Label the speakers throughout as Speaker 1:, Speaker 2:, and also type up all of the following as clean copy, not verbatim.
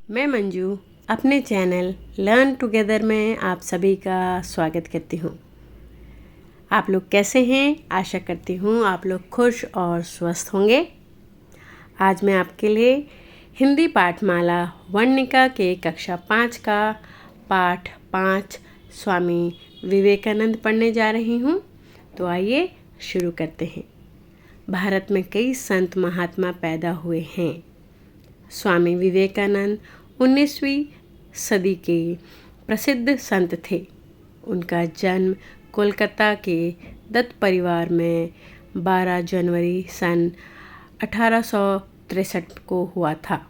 Speaker 1: मैं मंजू अपने channel learn together में आप सभी का स्वागत करती हूँ। आप लोग कैसे हैं? आशा करती हूँ आप लोग खुश और स्वस्थ होंगे। आज मैं आपके लिए हिंदी पाठमाला वर्णिका के कक्षा 5 का पाठ 5 स्वामी विवेकानंद पढ़ने जा रही हूँ। तो आइए शुरू करते हैं। भारत में कई संत महात्मा पैदा हुए हैं। स्वामी विवेकानंद 19वीं सदी के प्रसिद्ध संत थे। उनका जन्म कोलकाता के दत्त परिवार में 12 जनवरी सन 1863 को हुआ था।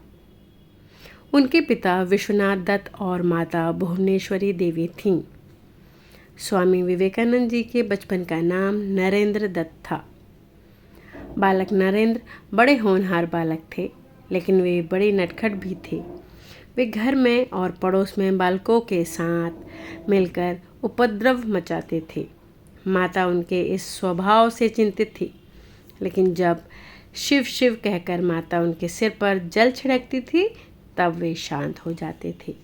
Speaker 1: उनके पिता विश्वनाथ दत्त और माता भुवनेश्वरी देवी थीं। स्वामी विवेकानंद जी के बचपन का नाम नरेंद्र दत्त था। बालक नरेंद्र बड़े होनहार बालक थे, लेकिन वे बड़े नटखट भी थे। वे घर में और पड़ोस में बालकों के साथ मिलकर उपद्रव मचाते थे। माता उनके इस स्वभाव से चिंतित थी, लेकिन जब शिव शिव कहकर माता उनके सिर पर जल छिड़कती थी तब वे शांत हो जाते थे।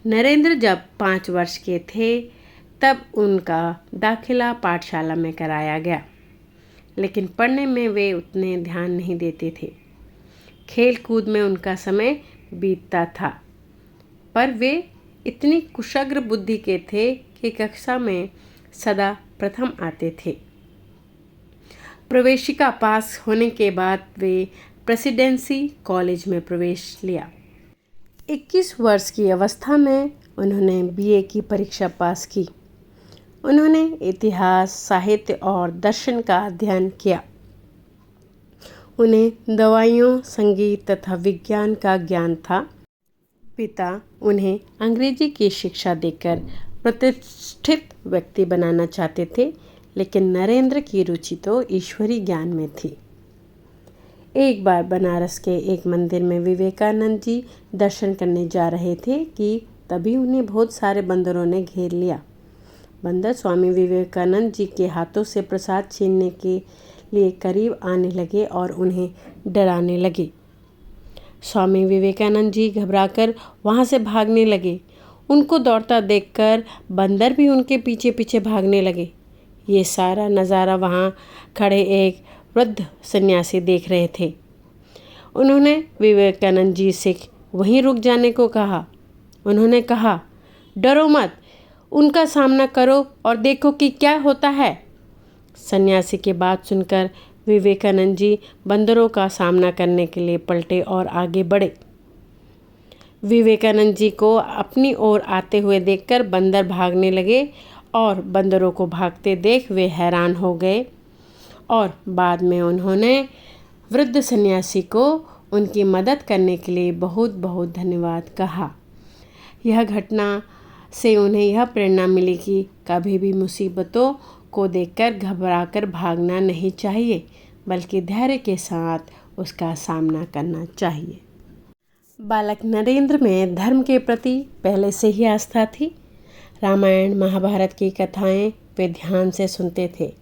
Speaker 1: नरेंद्र जब 5 वर्ष के थे तब उनका दाखिला पाठशाला में कराया गया, लेकिन पढ़ने में वे उतने ध्यान नहीं देते थे। खेल कूद में उनका समय बीतता था, पर वे इतनी कुशाग्र बुद्धि के थे कि कक्षा में सदा प्रथम आते थे। प्रवेशिका पास होने के बाद वे प्रेसिडेंसी कॉलेज में प्रवेश लिया। 21 वर्ष की अवस्था में उन्होंने बीए की परीक्षा पास की। उन्होंने इतिहास, साहित्य और दर्शन का अध्ययन किया। उन्हें दवाइयों, संगीत तथा विज्ञान का ज्ञान था। पिता उन्हें अंग्रेजी की शिक्षा देकर प्रतिष्ठित व्यक्ति बनाना चाहते थे, लेकिन नरेंद्र की रुचि तो ईश्वरीय ज्ञान में थी। एक बार बनारस के एक मंदिर में विवेकानंद जी दर्शन करने जा रहे थे कि तभी उन्हें बहुत सारे बंदरों ने घेर लिया। बंदर स्वामी विवेकानंद जी के हाथों से प्रसाद छीनने के लिए करीब आने लगे और उन्हें डराने लगे। स्वामी विवेकानंद जी घबराकर वहाँ से भागने लगे। उनको दौड़ता देखकर बंदर भी उनके पीछे पीछे भागने लगे। ये सारा नज़ारा वहाँ खड़े एक वृद्ध सन्यासी देख रहे थे। उन्होंने विवेकानंद जी से वहीं रुक जाने को कहा। उन्होंने कहा, डरो मत, उनका सामना करो और देखो कि क्या होता है। सन्यासी की बात सुनकर विवेकानंद जी बंदरों का सामना करने के लिए पलटे और आगे बढ़े। विवेकानंद जी को अपनी ओर आते हुए देखकर बंदर भागने लगे और बंदरों को भागते देख वे हैरान हो गए और बाद में उन्होंने वृद्ध सन्यासी को उनकी मदद करने के लिए बहुत बहुत धन्यवाद कहा। यह घटना से उन्हें यह प्रेरणा मिली कि कभी भी मुसीबतों को देखकर घबराकर भागना नहीं चाहिए, बल्कि धैर्य के साथ उसका सामना करना चाहिए। बालक नरेंद्र में धर्म के प्रति पहले से ही आस्था थी। रामायण, महाभारत की कथाएं वे ध्यान से सुनते थे।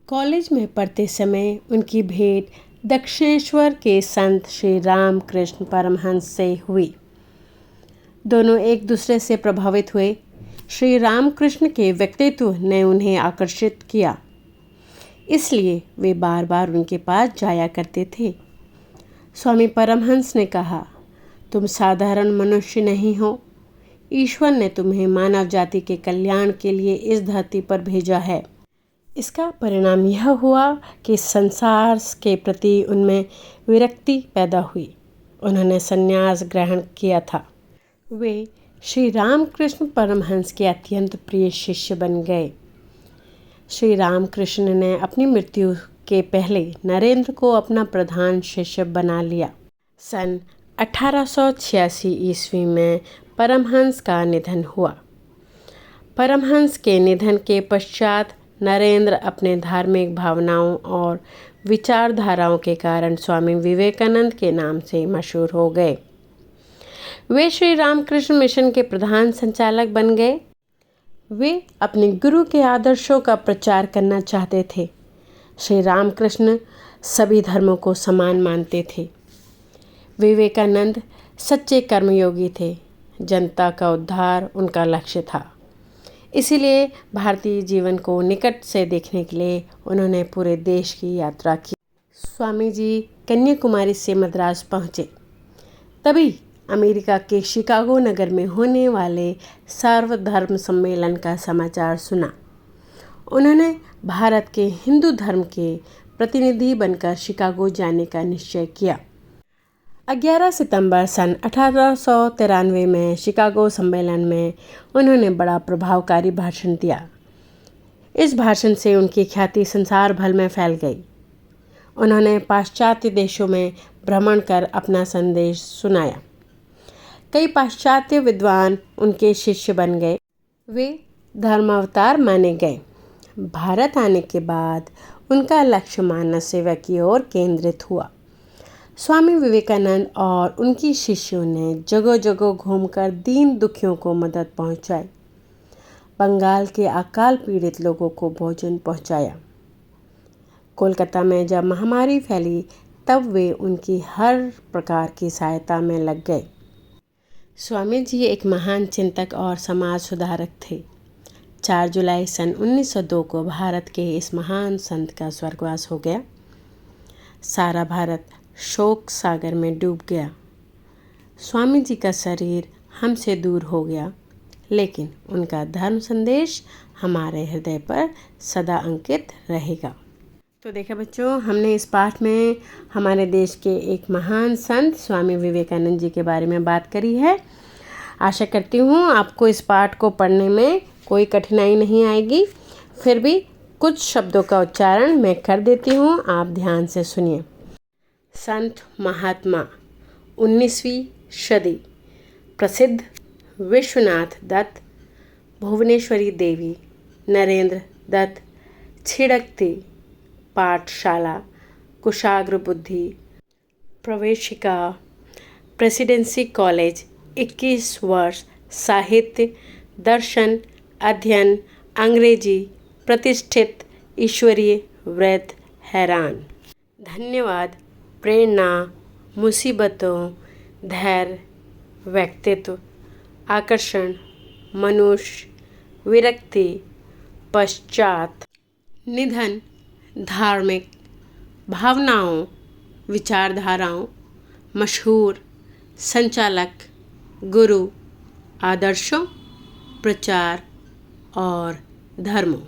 Speaker 1: कॉलेज में पढ़ते समय उनकी भेंट दक्षिणेश्वर के संत श्री रामकृष्ण परमहंस से हुई। दोनों एक दूसरे से प्रभावित हुए। श्री रामकृष्ण के व्यक्तित्व ने उन्हें आकर्षित किया, इसलिए वे बार बार उनके पास जाया करते थे। स्वामी परमहंस ने कहा, तुम साधारण मनुष्य नहीं हो। ईश्वर ने तुम्हें मानव जाति के कल्याण के लिए इस धरती पर भेजा है। इसका परिणाम यह हुआ कि संसार के प्रति उनमें विरक्ति पैदा हुई। उन्होंने संन्यास ग्रहण किया था। वे श्री रामकृष्ण परमहंस के अत्यंत प्रिय शिष्य बन गए। श्री रामकृष्ण ने अपनी मृत्यु के पहले नरेंद्र को अपना प्रधान शिष्य बना लिया। सन 1886 ईस्वी में परमहंस का निधन हुआ। परमहंस के निधन के पश्चात नरेंद्र अपने धार्मिक भावनाओं और विचारधाराओं के कारण स्वामी विवेकानंद के नाम से मशहूर हो गए। वे श्री रामकृष्ण मिशन के प्रधान संचालक बन गए। वे अपने गुरु के आदर्शों का प्रचार करना चाहते थे। श्री रामकृष्ण सभी धर्मों को समान मानते थे। विवेकानंद सच्चे कर्मयोगी थे। जनता का उद्धार उनका लक्ष्य था। इसीलिए भारतीय जीवन को निकट से देखने के लिए उन्होंने पूरे देश की यात्रा की। स्वामी जी कन्याकुमारी से मद्रास पहुँचे। तभी अमेरिका के शिकागो नगर में होने वाले सर्वधर्म सम्मेलन का समाचार सुना। उन्होंने भारत के हिंदू धर्म के प्रतिनिधि बनकर शिकागो जाने का निश्चय किया। 11 सितंबर सन 1893 में शिकागो सम्मेलन में उन्होंने बड़ा प्रभावकारी भाषण दिया। इस भाषण से उनकी ख्याति संसार भर में फैल गई। उन्होंने पाश्चात्य देशों में भ्रमण कर अपना संदेश सुनाया। कई पाश्चात्य विद्वान उनके शिष्य बन गए। वे धर्मावतार माने गए। भारत आने के बाद उनका लक्ष्य मानव सेवा की ओर केंद्रित हुआ। स्वामी विवेकानंद और उनकी शिष्यों ने जगह जगह घूमकर दीन दुखियों को मदद पहुंचाई। बंगाल के अकाल पीड़ित लोगों को भोजन पहुंचाया। कोलकाता में जब महामारी फैली तब वे उनकी हर प्रकार की सहायता में लग गए। स्वामी जी एक महान चिंतक और समाज सुधारक थे। 4 जुलाई सन 1902 को भारत के इस महान संत का स्वर्गवास हो गया। सारा भारत शोक सागर में डूब गया। स्वामी जी का शरीर हमसे दूर हो गया, लेकिन उनका धर्म संदेश हमारे हृदय पर सदा अंकित रहेगा। तो देखा बच्चों, हमने इस पाठ में हमारे देश के एक महान संत स्वामी विवेकानंद जी के बारे में बात करी है। आशा करती हूँ आपको इस पाठ को पढ़ने में कोई कठिनाई नहीं आएगी। फिर भी कुछ शब्दों का उच्चारण मैं कर देती हूँ, आप ध्यान से सुनिए। संत महात्मा 19वीं सदी, प्रसिद्ध विश्वनाथ दत्त, भुवनेश्वरी देवी, नरेंद्र दत्त, छिड़कती पाठशाला, कुशाग्र बुद्धि, प्रवेशिका, प्रेसिडेंसी कॉलेज, 21 वर्ष, साहित्य, दर्शन, अध्ययन, अंग्रेजी, प्रतिष्ठित, ईश्वरीय, व्रत, हैरान। धन्यवाद। प्रेरणा, मुसीबतों, धैर्य, व्यक्तित्व, आकर्षण, मनुष्य, विरक्ति, पश्चात, निधन, धार्मिक भावनाओं, विचारधाराओं, मशहूर, संचालक, गुरु, आदर्शों, प्रचार और धर्मों।